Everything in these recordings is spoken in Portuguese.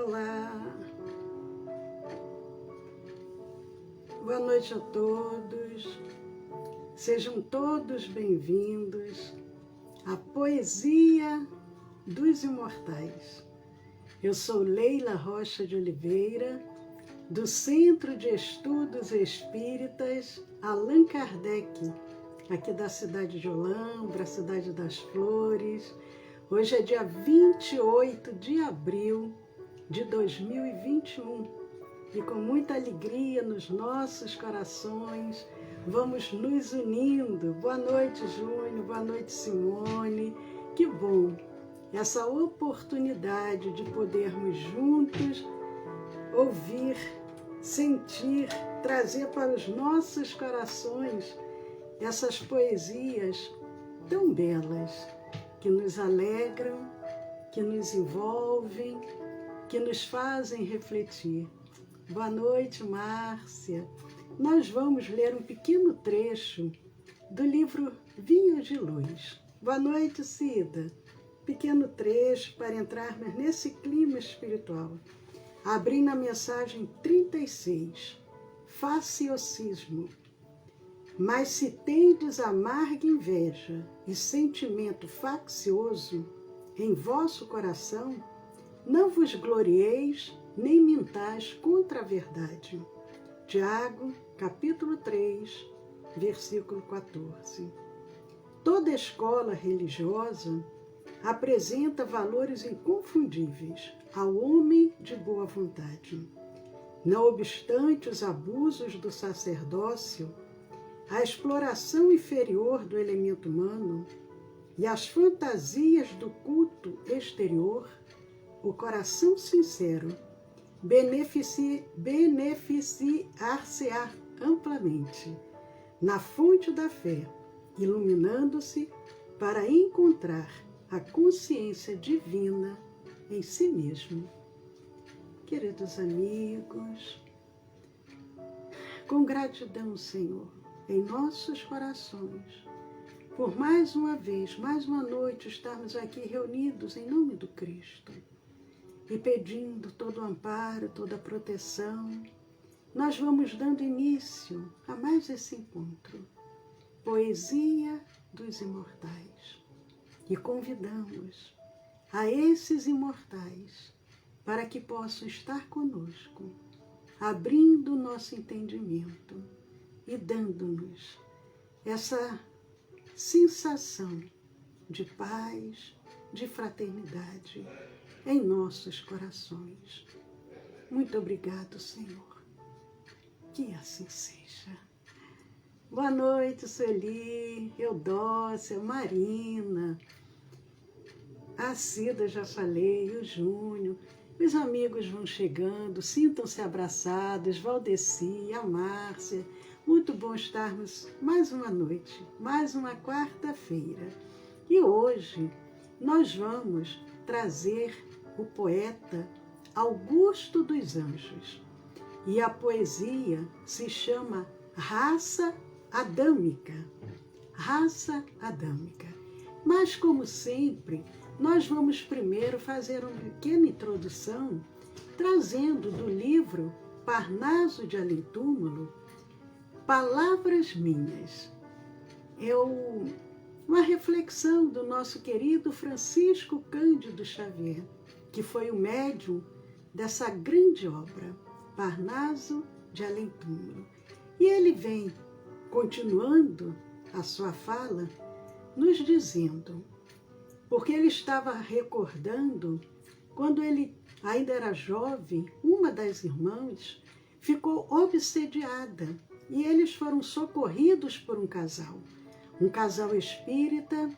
Olá, boa noite a todos, sejam todos bem-vindos à Poesia dos Imortais. Eu sou Leila Rocha de Oliveira, do Centro de Estudos Espíritas Allan Kardec, aqui da cidade de Olambra, cidade das Flores. Hoje é dia 28 de abril de 2021 e com muita alegria nos nossos corações vamos nos unindo. Boa noite, Júnior, boa noite, Simone. Que bom essa oportunidade de podermos juntos ouvir, sentir, trazer para os nossos corações essas poesias tão belas, que nos alegram, que nos envolvem, que nos fazem refletir. Boa noite, Márcia. Nós vamos ler um pequeno trecho do livro Vinhos de Luz. Boa noite, Cida. Pequeno trecho para entrarmos nesse clima espiritual. Abrindo a mensagem 36. Faciocismo. Mas se tendes amarga inveja e sentimento faccioso em vosso coração, não vos glorieis nem mintais contra a verdade. Tiago, capítulo 3, versículo 14. Toda escola religiosa apresenta valores inconfundíveis ao homem de boa vontade. Não obstante os abusos do sacerdócio, a exploração inferior do elemento humano e as fantasias do culto exterior, o coração sincero beneficiar-se-á amplamente na fonte da fé, iluminando-se para encontrar a consciência divina em si mesmo. Queridos amigos, com gratidão, Senhor, em nossos corações, por mais uma vez, mais uma noite, estarmos aqui reunidos em nome do Cristo e pedindo todo o amparo, toda a proteção, nós vamos dando início a mais esse encontro, Poesia dos Imortais, e convidamos a esses imortais para que possam estar conosco, abrindo o nosso entendimento e dando-nos essa sensação de paz, de fraternidade em nossos corações. Muito obrigado, Senhor. Que assim seja. Boa noite, Sueli, Eudócia, Marina, a Cida, já falei, o Júnior. Os amigos vão chegando, sintam-se abraçados, Valdeci, a Márcia. Muito bom estarmos mais uma noite, mais uma quarta-feira. E hoje nós vamos trazer o poeta Augusto dos Anjos. E a poesia se chama Raça Adâmica. Raça Adâmica. Mas, como sempre, nós vamos primeiro fazer uma pequena introdução, trazendo do livro Parnaso de Além-Túmulo, Palavras Minhas. É uma reflexão do nosso querido Francisco Cândido Xavier, que foi o médium dessa grande obra, Parnaso de Além-Túmulo. E ele vem, continuando a sua fala, nos dizendo, porque ele estava recordando, quando ele ainda era jovem, uma das irmãs ficou obsediada e eles foram socorridos por um casal espírita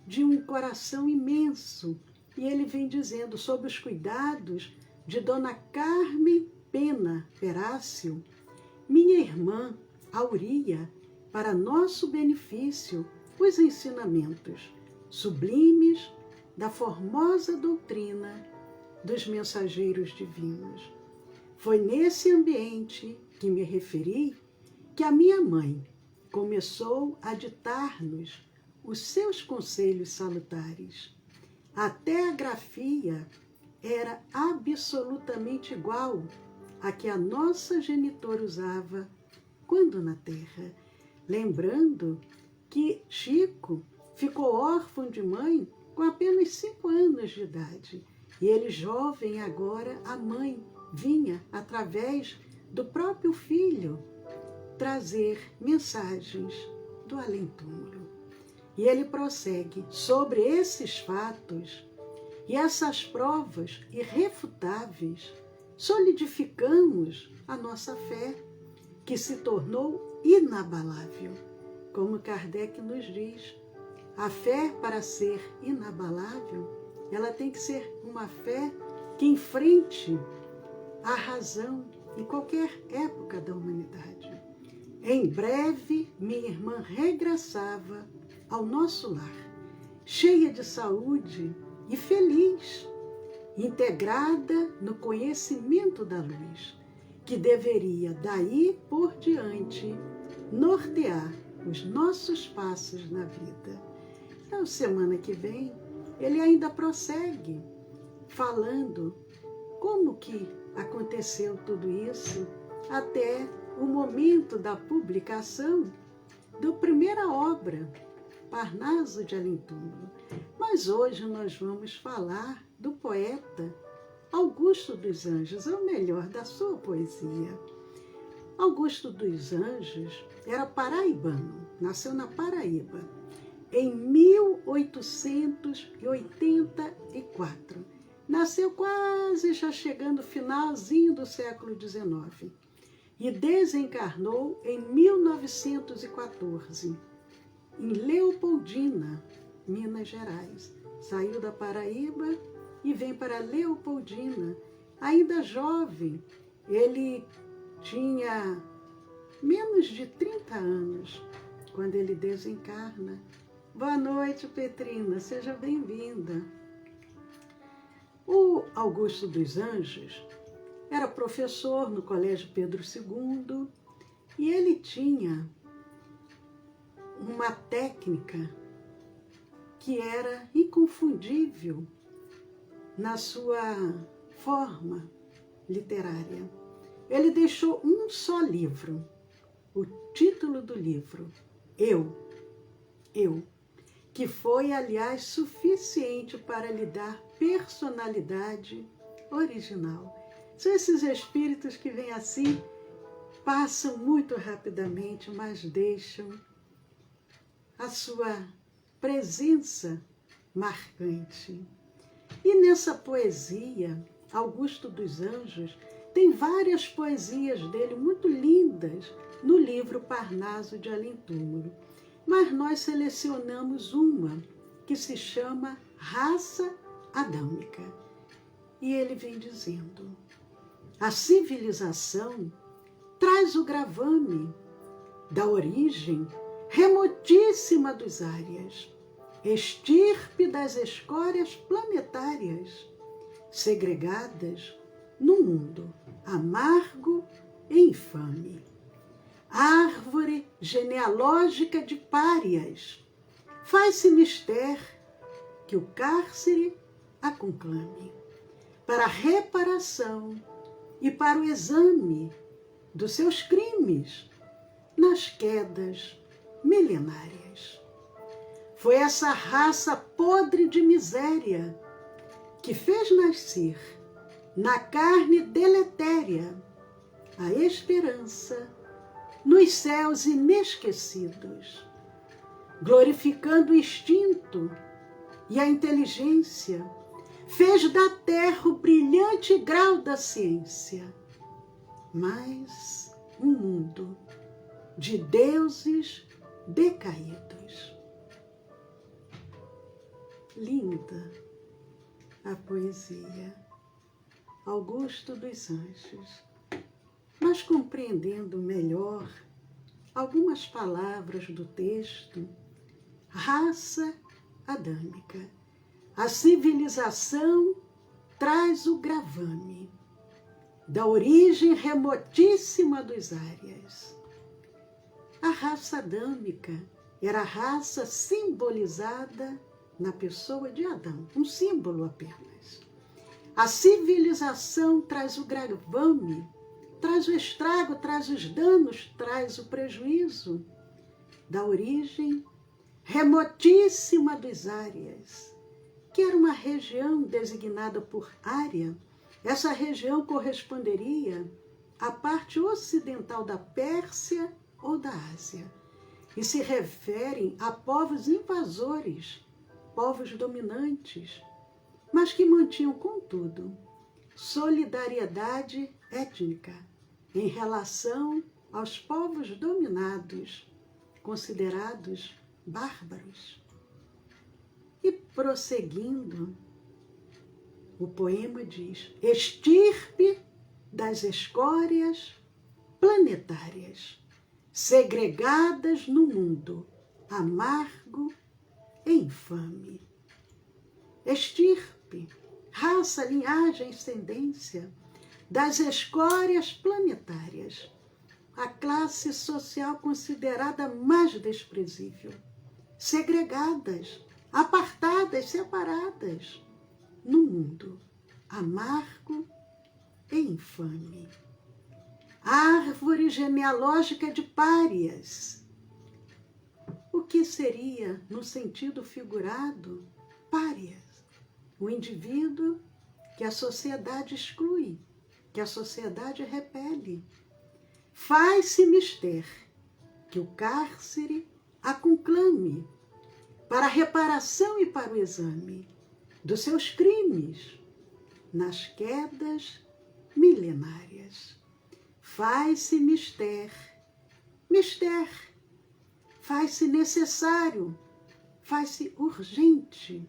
de um coração imenso. E ele vem dizendo sobre os cuidados de Dona Carmen Pena Perácio, minha irmã Auria, para nosso benefício, os ensinamentos sublimes da formosa doutrina dos mensageiros divinos. Foi nesse ambiente que me referi que a minha mãe começou a ditar-nos os seus conselhos salutares. Até a grafia era absolutamente igual à que a nossa genitora usava quando na Terra. Lembrando que Chico ficou órfão de mãe com apenas 5 anos de idade. E ele, jovem agora, a mãe vinha, através do próprio filho, trazer mensagens do além-túmulo. E ele prossegue: sobre esses fatos e essas provas irrefutáveis, solidificamos a nossa fé, que se tornou inabalável. Como Kardec nos diz, a fé, para ser inabalável, ela tem que ser uma fé que enfrente a razão em qualquer época da humanidade. Em breve, minha irmã regressava ao nosso lar, cheia de saúde e feliz, integrada no conhecimento da luz, que deveria daí por diante nortear os nossos passos na vida. Então, semana que vem, ele ainda prossegue falando como que aconteceu tudo isso até o momento da publicação da primeira obra, Parnaso de Além-túmulo. Mas hoje nós vamos falar do poeta Augusto dos Anjos, ou melhor, da sua poesia. Augusto dos Anjos era paraibano, nasceu na Paraíba em 1884. Nasceu quase já chegando ao finalzinho do século XIX e desencarnou em 1914, em Leopoldina, Minas Gerais. Saiu da Paraíba e vem para Leopoldina. Ainda jovem, ele tinha menos de 30 anos quando ele desencarna. Boa noite, Petrina, seja bem-vinda. O Augusto dos Anjos era professor no Colégio Pedro II e ele tinha uma técnica que era inconfundível na sua forma literária. Ele deixou um só livro, o título do livro, Eu, que foi, aliás, suficiente para lhe dar personalidade original. São esses espíritos que vêm assim, passam muito rapidamente, mas deixam a sua presença marcante. E nessa poesia, Augusto dos Anjos tem várias poesias dele muito lindas no livro Parnaso de Além-túmulo. Mas nós selecionamos uma que se chama Raça Adâmica. E ele vem dizendo: a civilização traz o gravame da origem remotíssima dos áreas, estirpe das escórias planetárias, segregadas num mundo amargo e infame. Árvore genealógica de párias, faz-se mister que o cárcere a conclame, para a reparação e para o exame dos seus crimes nas quedas milenárias. Foi essa raça podre de miséria que fez nascer na carne deletéria a esperança nos céus inesquecidos, glorificando o instinto e a inteligência, fez da terra o brilhante grau da ciência, mas um mundo de deuses decaídos. Linda a poesia, Augusto dos Anjos. Mas compreendendo melhor algumas palavras do texto, raça adâmica, a civilização traz o gravame da origem remotíssima dos áreas. A raça adâmica era a raça simbolizada na pessoa de Adão, um símbolo apenas. A civilização traz o gravame, traz o estrago, traz os danos, traz o prejuízo da origem remotíssima dos Árias, que era uma região designada por Ária. Essa região corresponderia à parte ocidental da Pérsia ou da Ásia, e se referem a povos invasores, povos dominantes, mas que mantinham, contudo, solidariedade étnica em relação aos povos dominados, considerados bárbaros. E prosseguindo, o poema diz: estirpe das escórias planetárias, segregadas no mundo amargo e infame. Estirpe, raça, linhagem, ascendência das escórias planetárias, a classe social considerada mais desprezível, segregadas, apartadas, separadas, no mundo amargo e infame. Árvore genealógica de párias. O que seria, no sentido figurado, párias? O indivíduo que a sociedade exclui, que a sociedade repele. Faz-se mister que o cárcere a conclame para a reparação e para o exame dos seus crimes nas quedas milenárias. Faz-se mister, faz-se necessário, faz-se urgente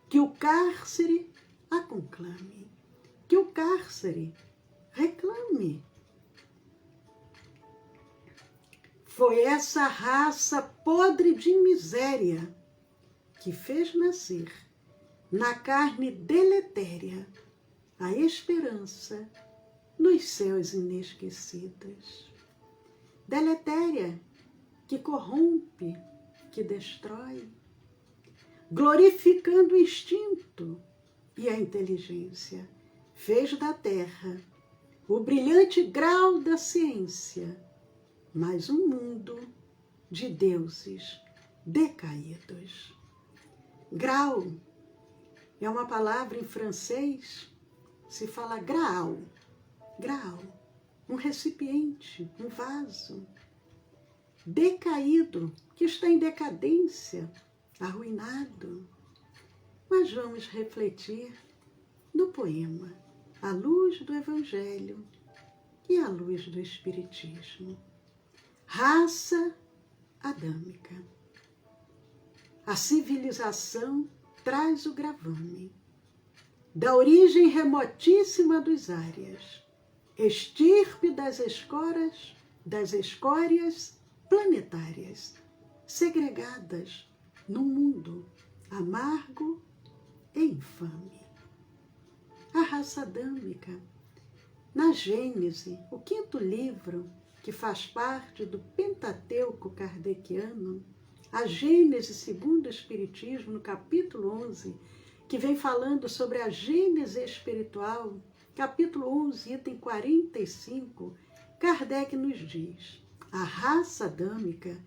que o cárcere a conclame, que o cárcere reclame. Foi essa raça podre de miséria que fez nascer na carne deletéria a esperança nos céus inesquecidos. Deletéria, que corrompe, que destrói, glorificando o instinto e a inteligência, fez da terra o brilhante grau da ciência, mas um mundo de deuses decaídos. Grau é uma palavra em francês, se fala graal, graal, um recipiente, um vaso, decaído, que está em decadência, arruinado. Mas vamos refletir no poema, à luz do Evangelho e à luz do Espiritismo. Raça adâmica. A civilização traz o gravame da origem remotíssima dos Árias, estirpe das escórias planetárias, segregadas no mundo amargo e infame. A raça adâmica, na Gênese, o 5º livro que faz parte do Pentateuco kardeciano, a Gênese segundo o Espiritismo, no capítulo 11, que vem falando sobre a Gênese espiritual, capítulo 11, item 45, Kardec nos diz: a raça adâmica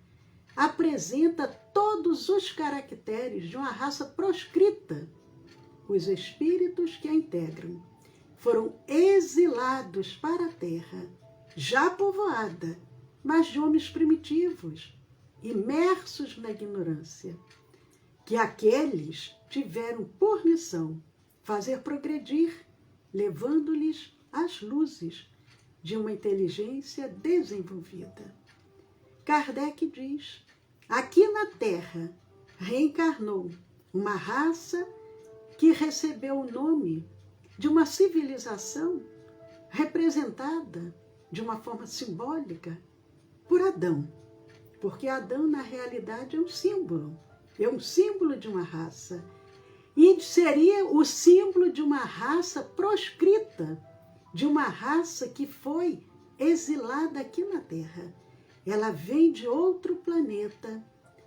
apresenta todos os caracteres de uma raça proscrita. Os espíritos que a integram foram exilados para a terra, já povoada, mas de homens primitivos, imersos na ignorância, que aqueles tiveram por missão fazer progredir, levando-lhes as luzes de uma inteligência desenvolvida. Kardec diz: aqui na Terra reencarnou uma raça que recebeu o nome de uma civilização representada de uma forma simbólica por Adão, porque Adão, na realidade, é um símbolo de uma raça, e seria o símbolo de uma raça proscrita, de uma raça que foi exilada aqui na Terra. Ela vem de outro planeta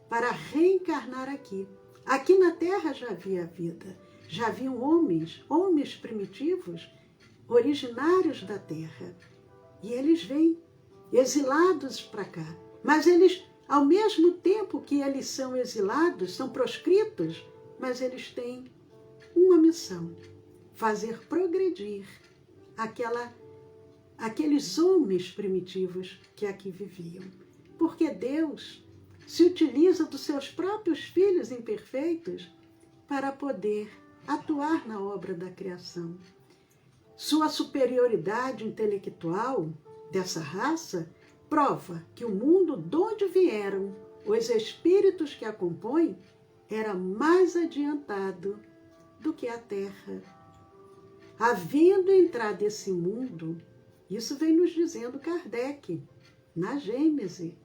para reencarnar aqui. Aqui na Terra já havia vida, já haviam homens primitivos, originários da terra. E eles vêm exilados para cá. Mas eles, ao mesmo tempo que eles são exilados, são proscritos, mas eles têm uma missão: fazer progredir aqueles homens primitivos que aqui viviam. Porque Deus se utiliza dos seus próprios filhos imperfeitos para poder atuar na obra da criação. Sua superioridade intelectual dessa raça prova que o mundo de onde vieram os espíritos que a compõem era mais adiantado do que a Terra. Havendo entrado esse mundo, isso vem nos dizendo Kardec, na Gênese,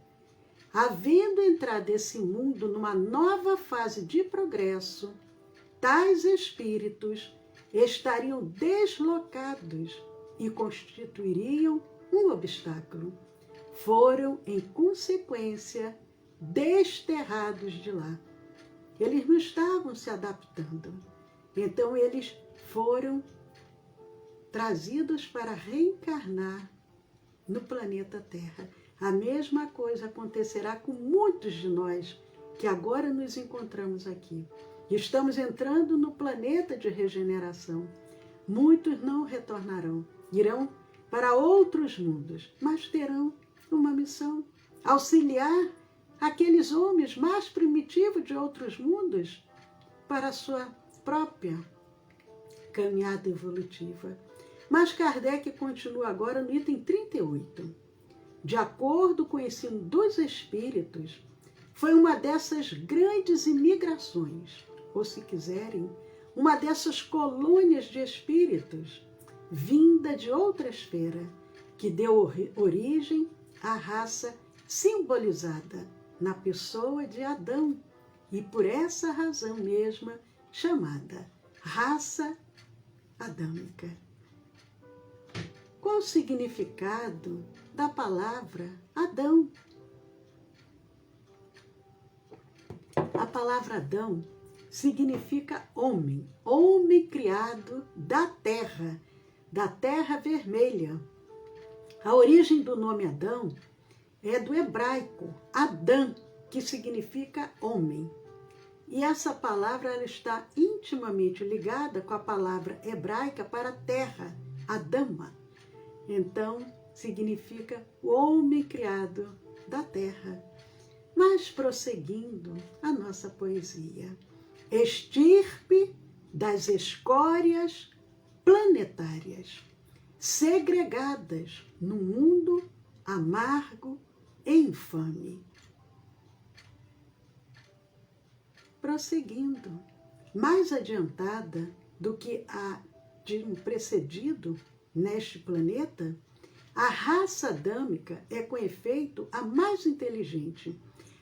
havendo entrado esse mundo numa nova fase de progresso, tais espíritos estariam deslocados e constituiriam um obstáculo. Foram, em consequência, desterrados de lá. Eles não estavam se adaptando. Então, eles foram trazidos para reencarnar no planeta Terra. A mesma coisa acontecerá com muitos de nós que agora nos encontramos aqui. Estamos entrando no planeta de regeneração. Muitos não retornarão, irão para outros mundos, mas terão uma missão: auxiliar aqueles homens mais primitivos de outros mundos para a sua própria caminhada evolutiva. Mas Kardec continua agora no item 38. De acordo com o ensino dos espíritos, foi uma dessas grandes imigrações, ou se quiserem, uma dessas colônias de espíritos, vinda de outra esfera, que deu origem à raça simbolizada na pessoa de Adão, e por essa razão mesma chamada raça adâmica. Qual o significado da palavra Adão? A palavra Adão significa homem, homem criado da terra vermelha. A origem do nome Adão é do hebraico Adã, que significa homem. E essa palavra ela está intimamente ligada com a palavra hebraica para terra, Adama. Então, significa o homem criado da terra. Mas prosseguindo a nossa poesia, estirpe das escórias planetárias, segregadas no mundo amargo e infame. Prosseguindo, mais adiantada do que a de um precedido neste planeta, a raça adâmica é, com efeito, a mais inteligente,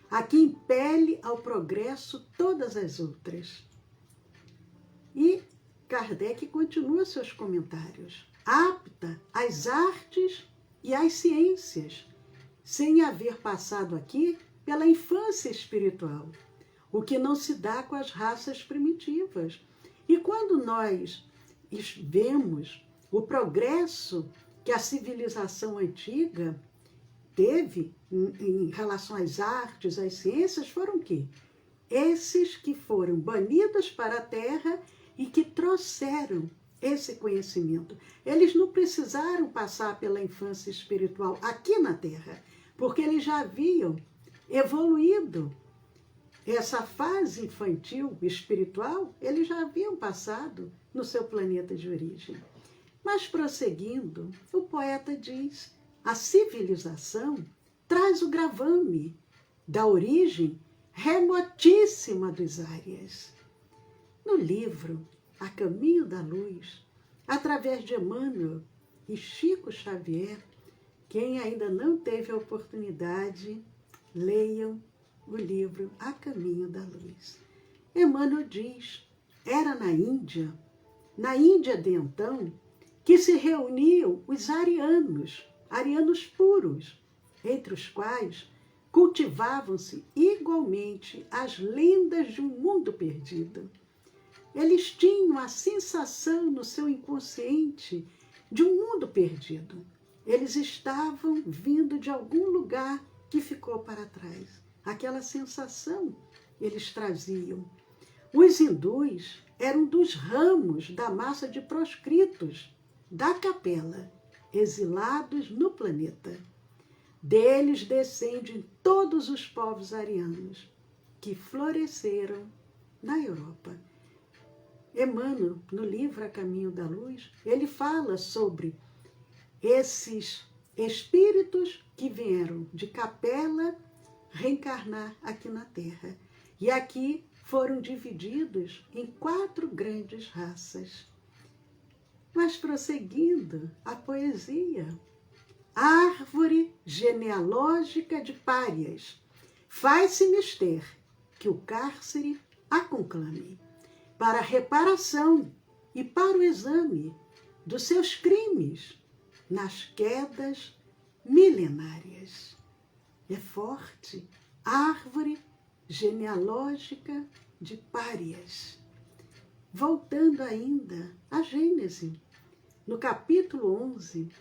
a que impele ao progresso todas as outras. E Kardec continua seus comentários. Apta às artes e às ciências, sem haver passado aqui pela infância espiritual, o que não se dá com as raças primitivas. E quando nós vemos o progresso que a civilização antiga teve em relação às artes, às ciências, foram o quê? Esses que foram banidos para a terra e que trouxeram esse conhecimento. Eles não precisaram passar pela infância espiritual aqui na terra, porque eles já haviam evoluído. Essa fase infantil espiritual, eles já haviam passado no seu planeta de origem. Mas prosseguindo, o poeta diz: a civilização traz o gravame da origem remotíssima dos áreas. No livro A Caminho da Luz, através de Emmanuel e Chico Xavier, quem ainda não teve a oportunidade, leiam o livro A Caminho da Luz. Emmanuel diz: era na Índia de então, que se reuniam os arianos puros, entre os quais cultivavam-se igualmente as lendas de um mundo perdido. eles tinham a sensação no seu inconsciente de um mundo perdido. Eles estavam vindo de algum lugar que ficou para trás. Aquela sensação eles traziam. Os hindus eram dos ramos da massa de proscritos da capela, exilados no planeta. Deles descendem todos os povos arianos que floresceram na Europa. Emmanuel, no livro A Caminho da Luz, ele fala sobre esses espíritos que vieram de Capela reencarnar aqui na Terra. E aqui foram divididos em 4 grandes raças. Mas prosseguindo a poesia, árvore genealógica de párias, faz-se mister que o cárcere a conclame, para a reparação e para o exame dos seus crimes nas quedas milenárias. É forte, árvore genealógica de párias. Voltando ainda à Gênese, no capítulo 11,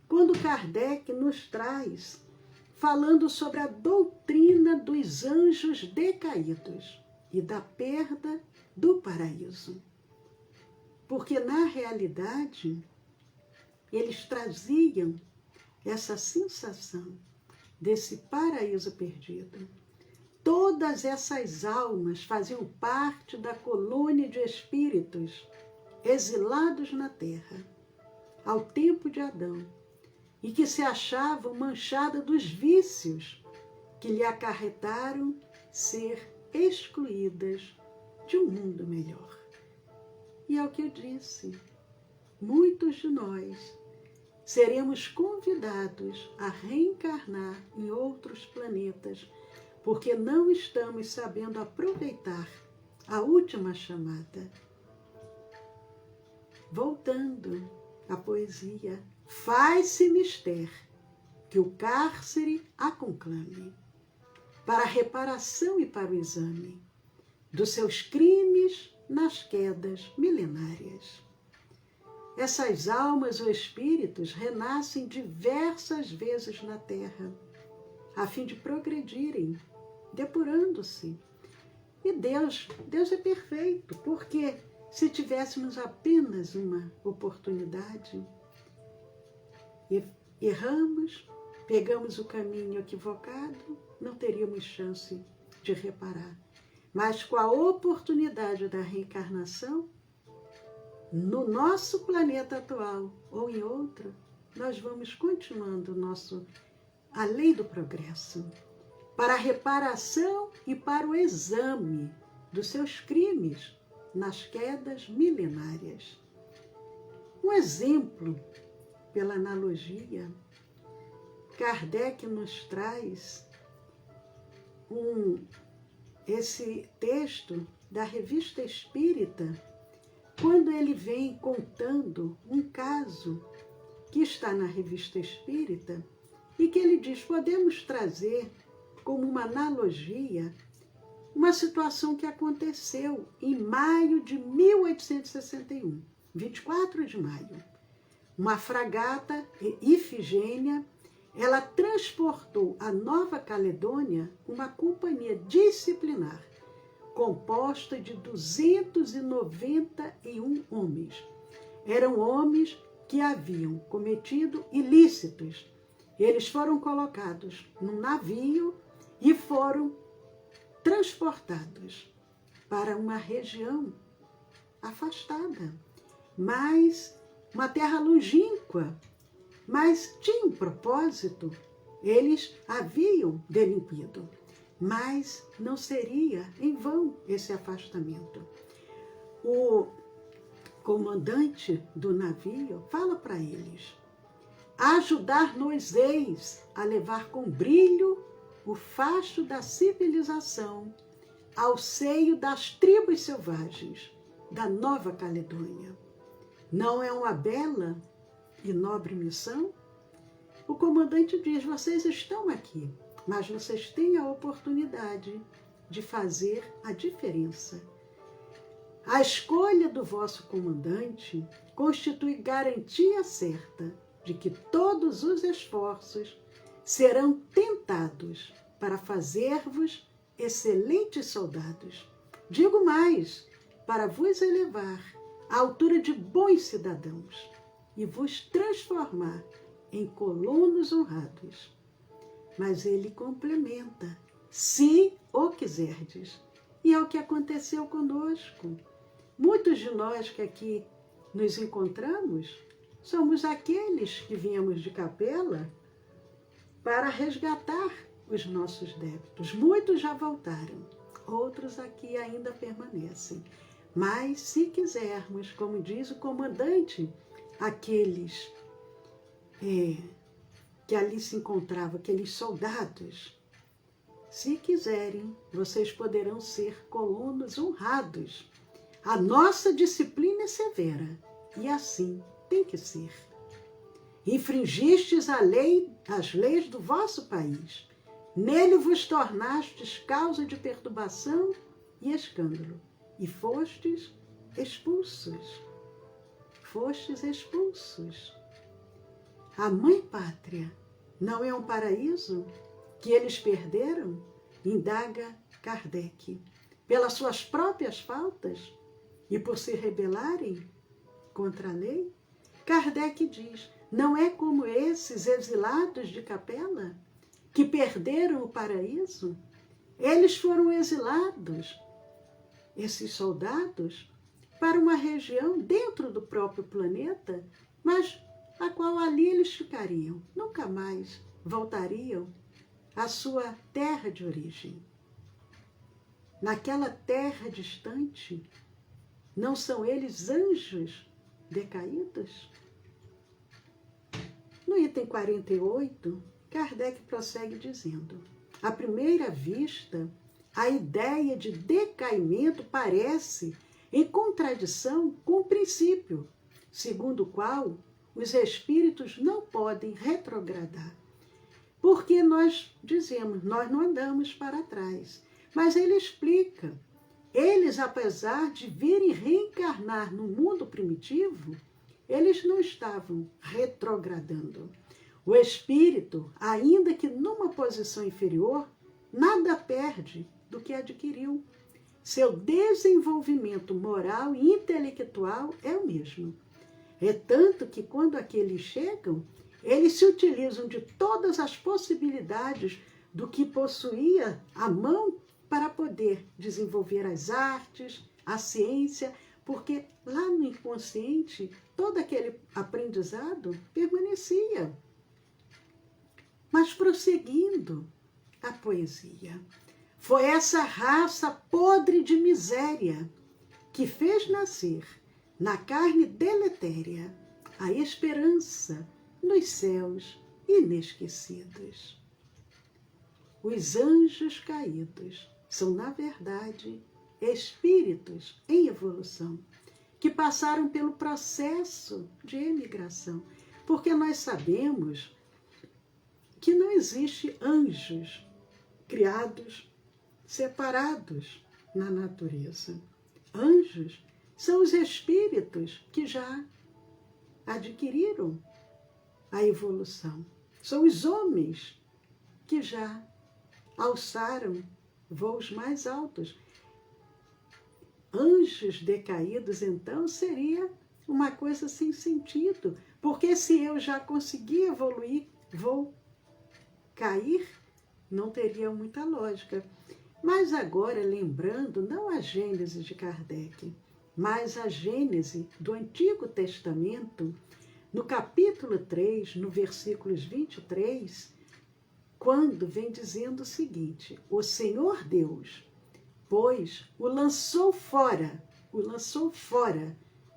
quando Kardec nos traz, falando sobre a doutrina dos anjos decaídos e da perda do paraíso. Porque, na realidade, eles traziam essa sensação desse paraíso perdido. Todas essas almas faziam parte da colônia de espíritos exilados na Terra, ao tempo de Adão, e que se achavam manchadas dos vícios que lhe acarretaram ser excluídas de um mundo melhor. E é o que eu disse, muitos de nós seremos convidados a reencarnar em outros planetas, porque não estamos sabendo aproveitar a última chamada. Voltando à poesia, faz-se mister que o cárcere a conclame, para a reparação e para o exame dos seus crimes nas quedas milenárias. Essas almas ou espíritos renascem diversas vezes na Terra, a fim de progredirem, depurando-se. E Deus é perfeito, porque se tivéssemos apenas uma oportunidade, erramos, pegamos o caminho equivocado, não teríamos chance de reparar. Mas com a oportunidade da reencarnação, no nosso planeta atual ou em outro, nós vamos continuando a lei do progresso, para a reparação e para o exame dos seus crimes nas quedas milenárias. Um exemplo, pela analogia, Kardec nos traz esse texto da Revista Espírita, quando ele vem contando um caso que está na Revista Espírita e que ele diz, podemos trazer como uma analogia uma situação que aconteceu em maio de 1861, 24 de maio. Uma fragata, Ifigênia, ela transportou a Nova Caledônia uma companhia disciplinar, composta de 291 homens. Eram homens que haviam cometido ilícitos. Eles foram colocados num navio e foram transportados para uma região afastada, mas uma terra longínqua, mas tinha um propósito. Eles haviam delinquido, mas não seria em vão esse afastamento. O comandante do navio fala para eles: ajudar-nos-eis a levar com brilho o facho da civilização ao seio das tribos selvagens da Nova Caledônia. Não é uma bela e nobre missão? O comandante diz, vocês estão aqui, mas vocês têm a oportunidade de fazer a diferença. A escolha do vosso comandante constitui garantia certa de que todos os esforços serão tentados para fazer-vos excelentes soldados. Digo mais, para vos elevar à altura de bons cidadãos e vos transformar em colonos honrados. Mas ele complementa, se o quiserdes. E é o que aconteceu conosco. Muitos de nós que aqui nos encontramos somos aqueles que viemos de Capela para resgatar os nossos débitos. Muitos já voltaram, outros aqui ainda permanecem. Mas se quisermos, como diz o comandante, aqueles que ali se encontravam, aqueles soldados, se quiserem, vocês poderão ser colonos honrados. A nossa disciplina é severa, e assim tem que ser. Infringistes as leis do vosso país. Nele vos tornastes causa de perturbação e escândalo, e fostes expulsos. Fostes expulsos. A mãe pátria não é um paraíso que eles perderam? Indaga Kardec. Pelas suas próprias faltas e por se rebelarem contra a lei? Kardec diz, não é como esses exilados de Capela que perderam o paraíso? Eles foram exilados, esses soldados, para uma região dentro do próprio planeta, mas a qual ali eles ficariam, nunca mais voltariam à sua terra de origem. Naquela terra distante, não são eles anjos decaídos? No item 48, Kardec prossegue dizendo, à primeira vista, a ideia de decaimento parece em contradição com o princípio, segundo o qual os espíritos não podem retrogradar. Porque nós dizemos, nós não andamos para trás. Mas ele explica, eles, apesar de virem reencarnar no mundo primitivo, eles não estavam retrogradando. O espírito, ainda que numa posição inferior, nada perde do que adquiriu. Seu desenvolvimento moral e intelectual é o mesmo. É tanto que quando aqueles chegam, eles se utilizam de todas as possibilidades do que possuía a mão para poder desenvolver as artes, a ciência, porque lá no inconsciente todo aquele aprendizado permanecia. Mas prosseguindo a poesia, foi essa raça podre de miséria que fez nascer na carne deletéria a esperança nos céus inesquecidos. Os anjos caídos são, na verdade, espíritos em evolução, que passaram pelo processo de emigração, porque nós sabemos que não existe anjos criados separados na natureza. Anjos são os espíritos que já adquiriram a evolução. São os homens que já alçaram voos mais altos. Anjos decaídos, então, seria uma coisa sem sentido, porque se eu já consegui evoluir, vou cair, não teria muita lógica. Mas agora, lembrando, não a Gênese de Kardec, mas a Gênese do Antigo Testamento, no capítulo 3, no versículos 23, quando vem dizendo o seguinte, o Senhor Deus, pois o lançou fora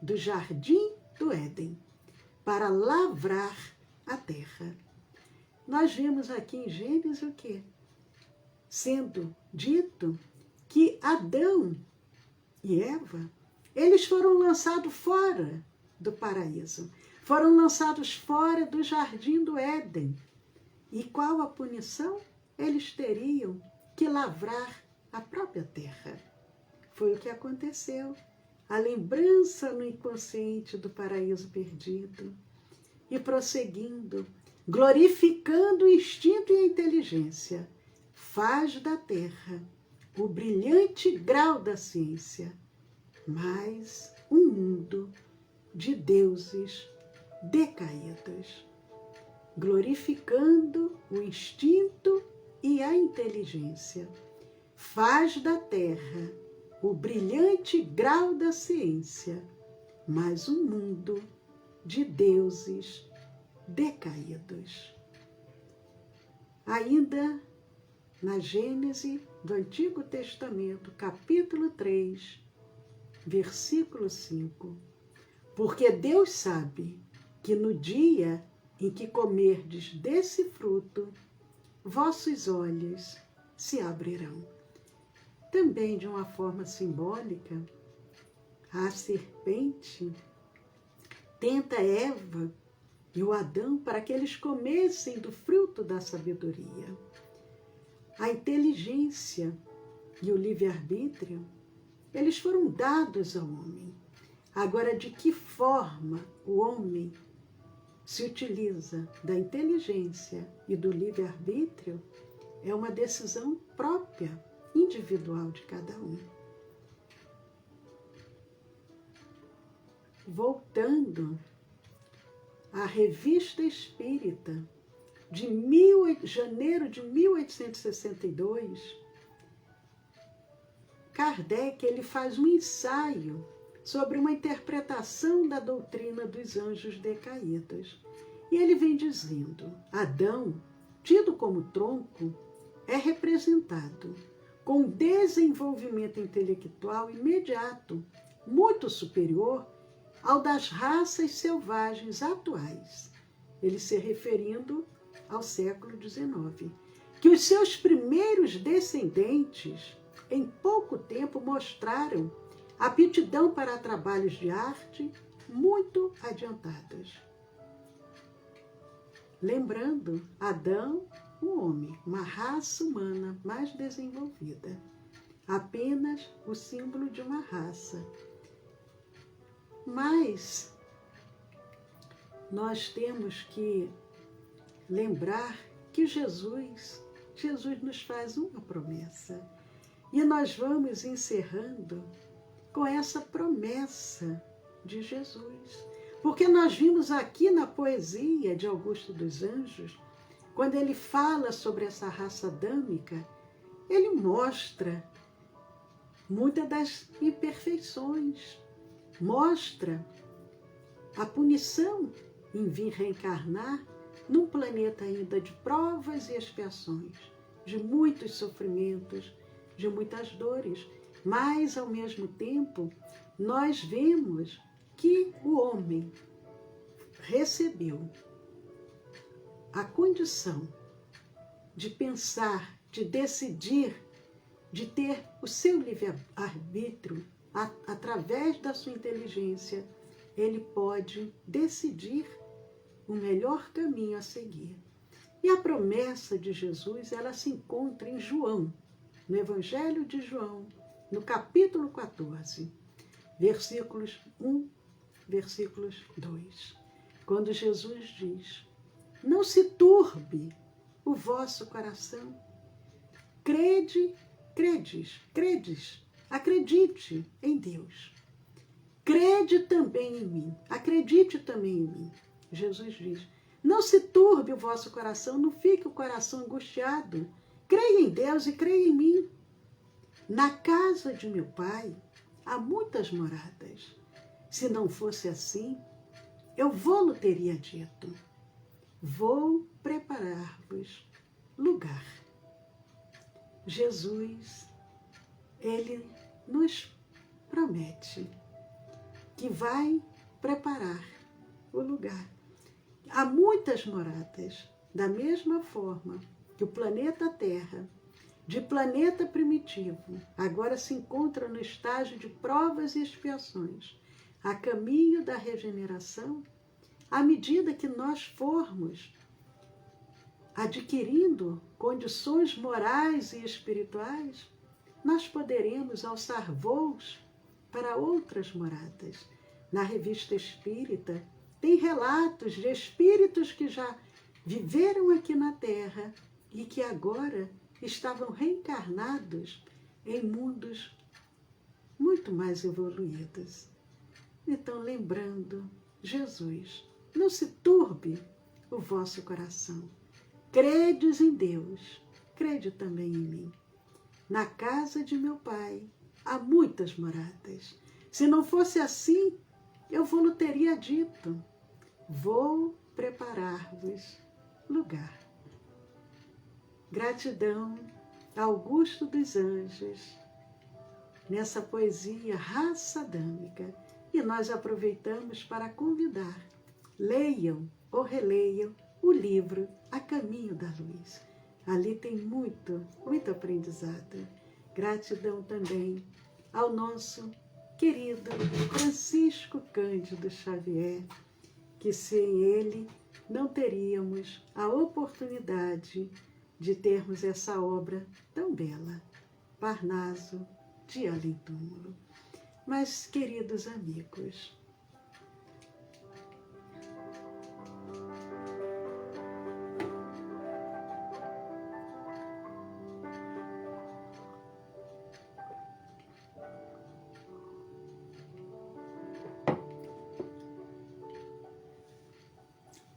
do jardim do Éden, para lavrar a terra. Nós vemos aqui em Gênesis o quê? Sendo dito que Adão e Eva, eles foram lançados fora do paraíso, foram lançados fora do jardim do Éden. E qual a punição? Eles teriam que lavrar a própria terra. Foi o que aconteceu. a lembrança no inconsciente do paraíso perdido e prosseguindo, glorificando o instinto e a inteligência, faz da Terra o brilhante grau da ciência, mas um mundo de deuses decaídos, glorificando o instinto e a inteligência, faz da Terra o brilhante grau da ciência, mas um mundo de deuses decaídos. Ainda na Gênese do Antigo Testamento, capítulo 3, versículo 5. Porque Deus sabe que no dia em que comerdes desse fruto, vossos olhos se abrirão. Também de uma forma simbólica, a serpente tenta Eva e o Adão para que eles comessem do fruto da sabedoria. A inteligência e o livre-arbítrio, eles foram dados ao homem. Agora, de que forma o homem se utiliza da inteligência e do livre-arbítrio é uma decisão própria, individual de cada um. Voltando à Revista Espírita, de janeiro de 1862, Kardec ele faz um ensaio sobre uma interpretação da doutrina dos anjos decaídos. E ele vem dizendo, Adão, tido como tronco, é representado com um desenvolvimento intelectual imediato, muito superior ao das raças selvagens atuais, ele se referindo ao século XIX, que os seus primeiros descendentes, em pouco tempo, mostraram aptidão para trabalhos de arte muito adiantados. Lembrando, Adão, um homem, uma raça humana mais desenvolvida, apenas o símbolo de uma raça. Mas nós temos que lembrar que Jesus nos faz uma promessa. E nós vamos encerrando com essa promessa de Jesus. Porque nós vimos aqui na poesia de Augusto dos Anjos, quando ele fala sobre essa raça adâmica, ele mostra muitas das imperfeições, mostra a punição em vir reencarnar num planeta ainda de provas e expiações, de muitos sofrimentos, de muitas dores, mas, ao mesmo tempo, nós vemos que o homem recebeu a condição de pensar, de decidir, de ter o seu livre-arbítrio, através da sua inteligência, ele pode decidir o melhor caminho a seguir. E a promessa de Jesus, ela se encontra em João, no Evangelho de João, no capítulo 14, versículos 1, versículos 2, quando Jesus diz: não se turbe o vosso coração, acredite em Deus, crede também em mim, acredite também em mim. Jesus diz, não se turbe o vosso coração, não fique o coração angustiado, creia em Deus e creia em mim. Na casa de meu Pai há muitas moradas. Se não fosse assim, eu vou-lo teria dito. Vou preparar-vos lugar. Jesus, ele nos promete que vai preparar o lugar. Há muitas moradas, da mesma forma que o planeta Terra, de planeta primitivo, agora se encontra no estágio de provas e expiações, a caminho da regeneração. À medida que nós formos adquirindo condições morais e espirituais, nós poderemos alçar voos para outras moradas. Na Revista Espírita, tem relatos de espíritos que já viveram aqui na Terra e que agora estavam reencarnados em mundos muito mais evoluídos. Então, lembrando, Jesus, não se turbe o vosso coração. Credes em Deus, crede também em mim. Na casa de meu Pai há muitas moradas. Se não fosse assim, eu vou-lhe teria dito. Vou preparar-vos lugar. Gratidão a Augusto dos Anjos, nessa poesia Raça Adâmica. E nós aproveitamos para convidar, leiam ou releiam o livro A Caminho da Luz. Ali tem muito aprendizado. Gratidão também ao nosso querido Francisco Cândido Xavier, que sem ele não teríamos a oportunidade de termos essa obra tão bela, Parnaso de Além Túmulo. Mas, queridos amigos,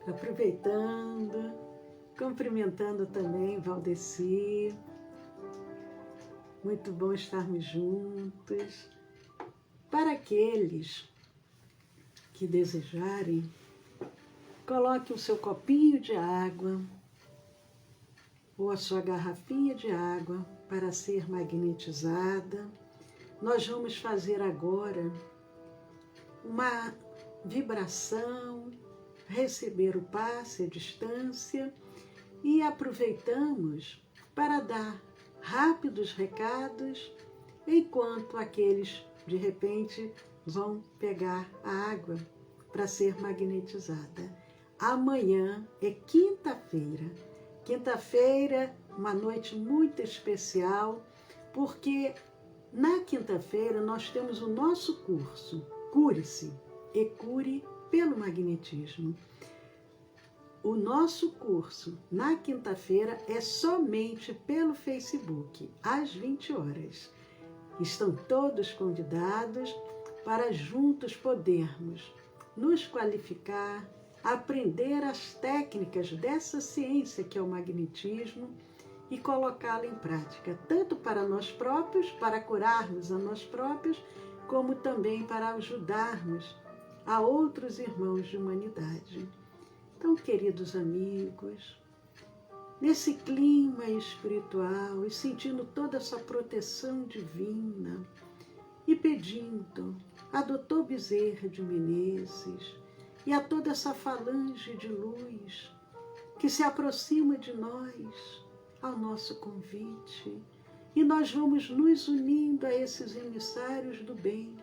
aproveitando, cumprimentando também Valdeci, muito bom estarmos juntos. Para aqueles que desejarem, coloque o seu copinho de água ou a sua garrafinha de água para ser magnetizada. Nós vamos fazer agora uma vibração, receber o passe à distância e aproveitamos para dar rápidos recados enquanto aqueles de repente vão pegar a água para ser magnetizada. Amanhã é quinta-feira. Quinta-feira, uma noite muito especial, porque na quinta-feira nós temos o nosso curso, Cure-se e Cure pelo Magnetismo. O nosso curso, na quinta-feira, é somente pelo Facebook, às 20 horas. Estão todos convidados para juntos podermos nos qualificar, aprender as técnicas dessa ciência que é o magnetismo e colocá-la em prática, tanto para nós próprios, para curarmos a nós próprios, como também para ajudarmos a outros irmãos de humanidade. Então, queridos amigos, nesse clima espiritual e sentindo toda essa proteção divina e pedindo a Dr. Bezerra de Menezes e a toda essa falange de luz que se aproxima de nós ao nosso convite, e nós vamos nos unindo a esses emissários do bem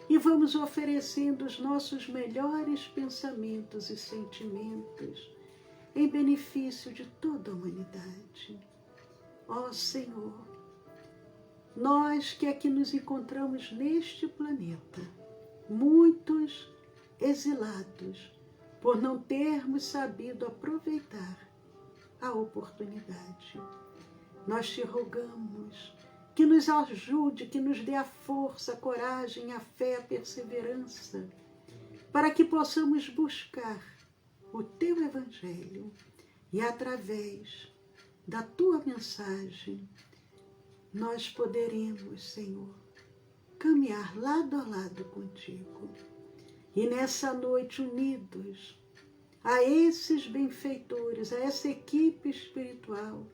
e vamos oferecendo os nossos melhores pensamentos e sentimentos em benefício de toda a humanidade. Ó Senhor, nós que aqui nos encontramos neste planeta, muitos exilados por não termos sabido aproveitar a oportunidade, nós te rogamos que nos ajude, que nos dê a força, a coragem, a fé, a perseverança, para que possamos buscar o teu Evangelho e através da tua mensagem nós poderemos, Senhor, caminhar lado a lado contigo. E nessa noite, unidos a esses benfeitores, a essa equipe espiritual,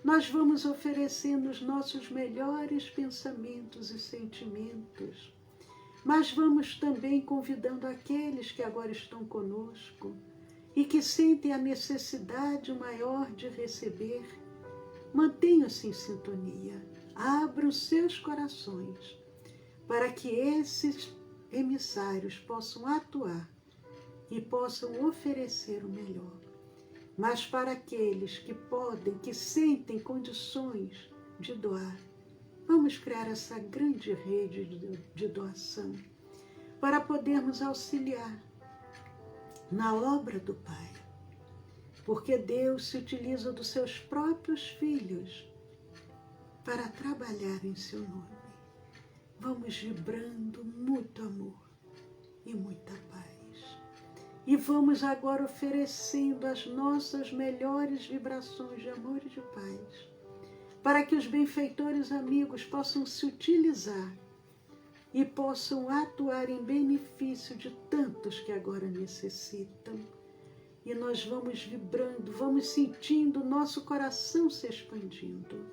nós vamos oferecendo os nossos melhores pensamentos e sentimentos, mas vamos também convidando aqueles que agora estão conosco e que sentem a necessidade maior de receber. Mantenham-se em sintonia, abram seus corações para que esses emissários possam atuar e possam oferecer o melhor. Mas para aqueles que podem, que sentem condições de doar, Vamos criar essa grande rede de doação para podermos auxiliar na obra do Pai. Porque Deus se utiliza dos seus próprios filhos para trabalhar em seu nome. Vamos vibrando muito amor e muita paz. E vamos agora oferecendo as nossas melhores vibrações de amor e de paz, para que os benfeitores amigos possam se utilizar e possam atuar em benefício de tantos que agora necessitam. E nós vamos vibrando, vamos sentindo o nosso coração se expandindo.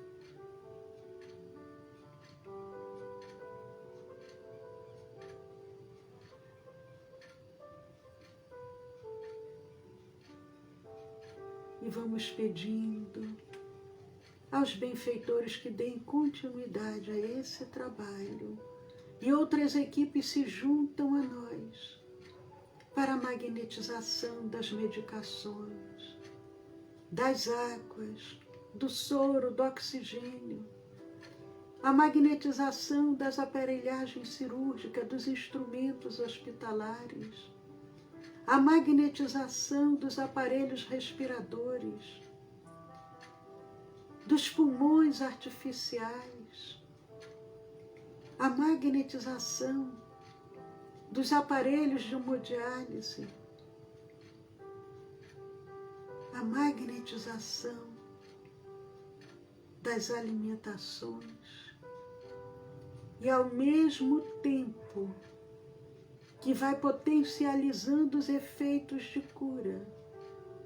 E vamos pedindo aos benfeitores que deem continuidade a esse trabalho. E outras equipes se juntam a nós para a magnetização das medicações, das águas, do soro, do oxigênio, a magnetização das aparelhagens cirúrgicas, dos instrumentos hospitalares, a magnetização dos aparelhos respiradores, dos pulmões artificiais, a magnetização dos aparelhos de hemodiálise, a magnetização das alimentações e, ao mesmo tempo que vai potencializando os efeitos de cura,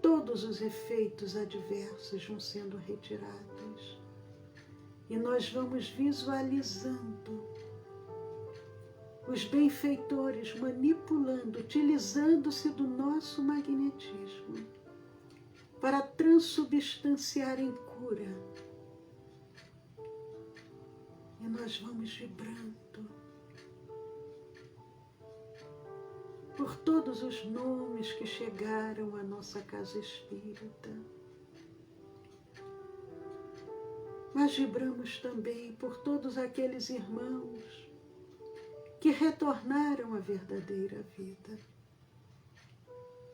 todos os efeitos adversos vão sendo retirados. E nós vamos visualizando os benfeitores manipulando, utilizando-se do nosso magnetismo para transubstanciar em cura. E nós vamos vibrando por todos os nomes que chegaram à nossa casa espírita. Mas vibramos também por todos aqueles irmãos que retornaram à verdadeira vida,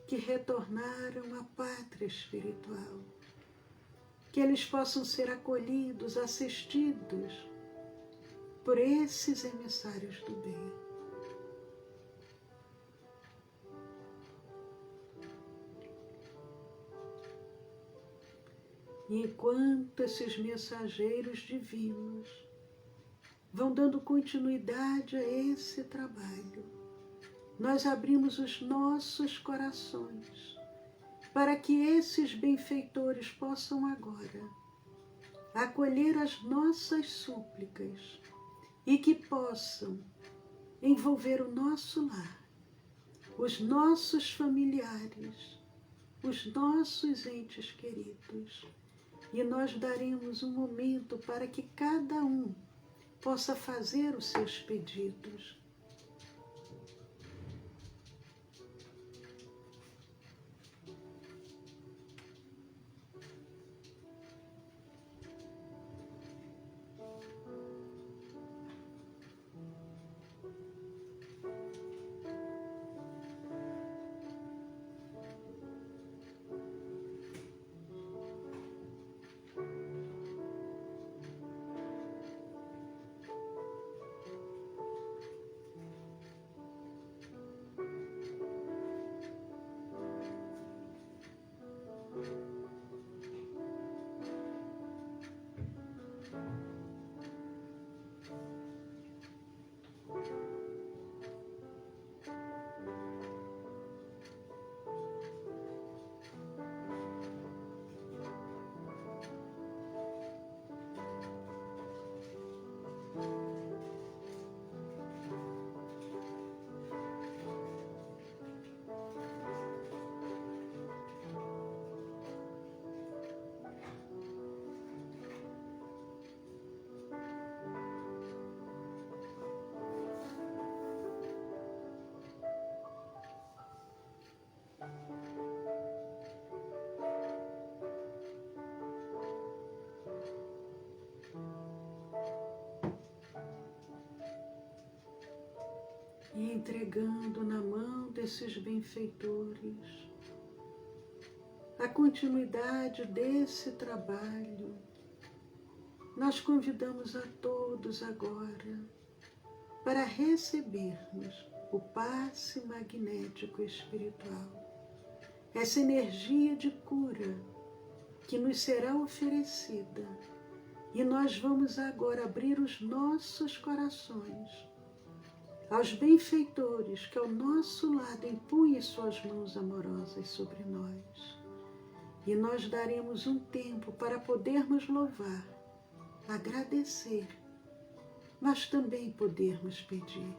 que retornaram à pátria espiritual, que eles possam ser acolhidos, assistidos por esses emissários do bem. E enquanto esses mensageiros divinos vão dando continuidade a esse trabalho, nós abrimos os nossos corações para que esses benfeitores possam agora acolher as nossas súplicas e que possam envolver o nosso lar, os nossos familiares, os nossos entes queridos. E nós daremos um momento para que cada um possa fazer os seus pedidos. e entregando na mão desses benfeitores a continuidade desse trabalho. Nós convidamos a todos agora para recebermos o passe magnético espiritual, essa energia de cura que nos será oferecida. E nós vamos agora abrir os nossos corações aos benfeitores que ao nosso lado empunhem suas mãos amorosas sobre nós. E nós daremos um tempo para podermos louvar, agradecer, mas também podermos pedir.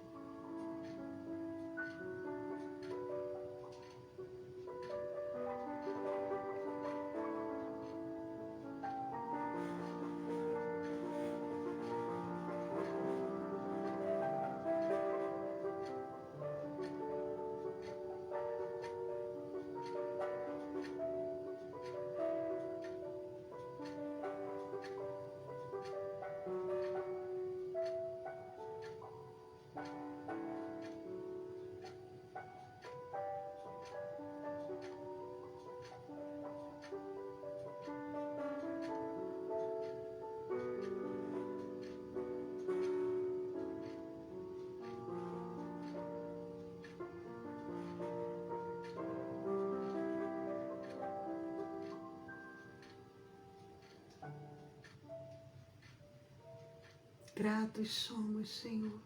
Gratos somos, Senhor,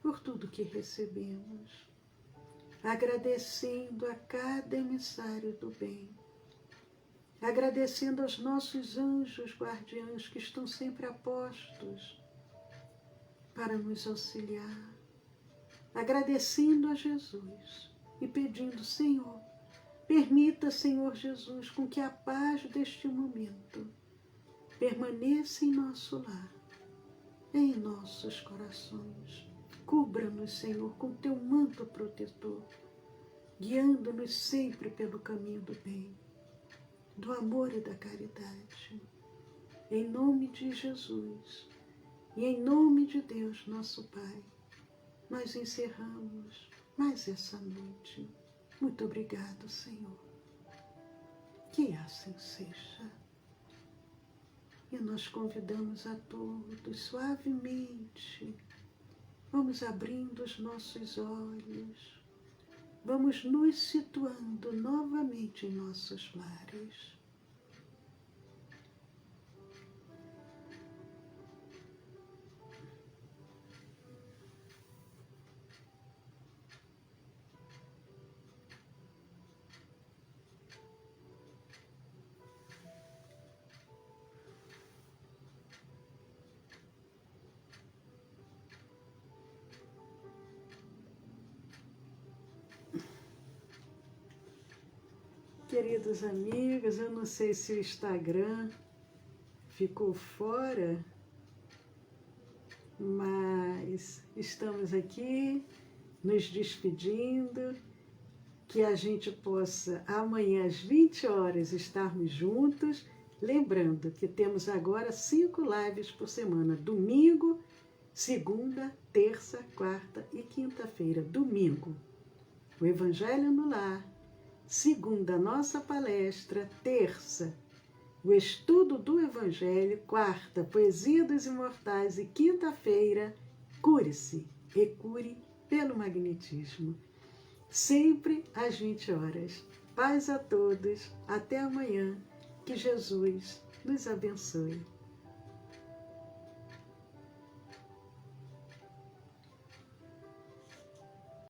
por tudo que recebemos, agradecendo a cada emissário do bem, agradecendo aos nossos anjos guardiães que estão sempre a postos para nos auxiliar, agradecendo a Jesus e pedindo, Senhor, permita, Senhor Jesus, com que a paz deste momento permaneça em nosso lar, em nossos corações. Cubra-nos, Senhor, com teu manto protetor, guiando-nos sempre pelo caminho do bem, do amor e da caridade. Em nome de Jesus e em nome de Deus, nosso Pai, nós encerramos mais essa noite. Muito obrigado, Senhor. Que assim seja. E nós convidamos a todos suavemente, vamos abrindo os nossos olhos, vamos nos situando novamente em nossos lares. Queridos amigos, eu não sei se o Instagram ficou fora, mas estamos aqui nos despedindo, que a gente possa amanhã às 20 horas estarmos juntos, lembrando que temos agora 5 lives por semana, domingo, segunda, terça, quarta e quinta-feira. Domingo, o Evangelho no Lar. Segunda, nossa palestra. Terça, o estudo do Evangelho. Quarta, Poesia dos Imortais. E quinta-feira, Cure-se e cure pelo magnetismo. Sempre às 20 horas. Paz a todos. Até amanhã. Que Jesus nos abençoe.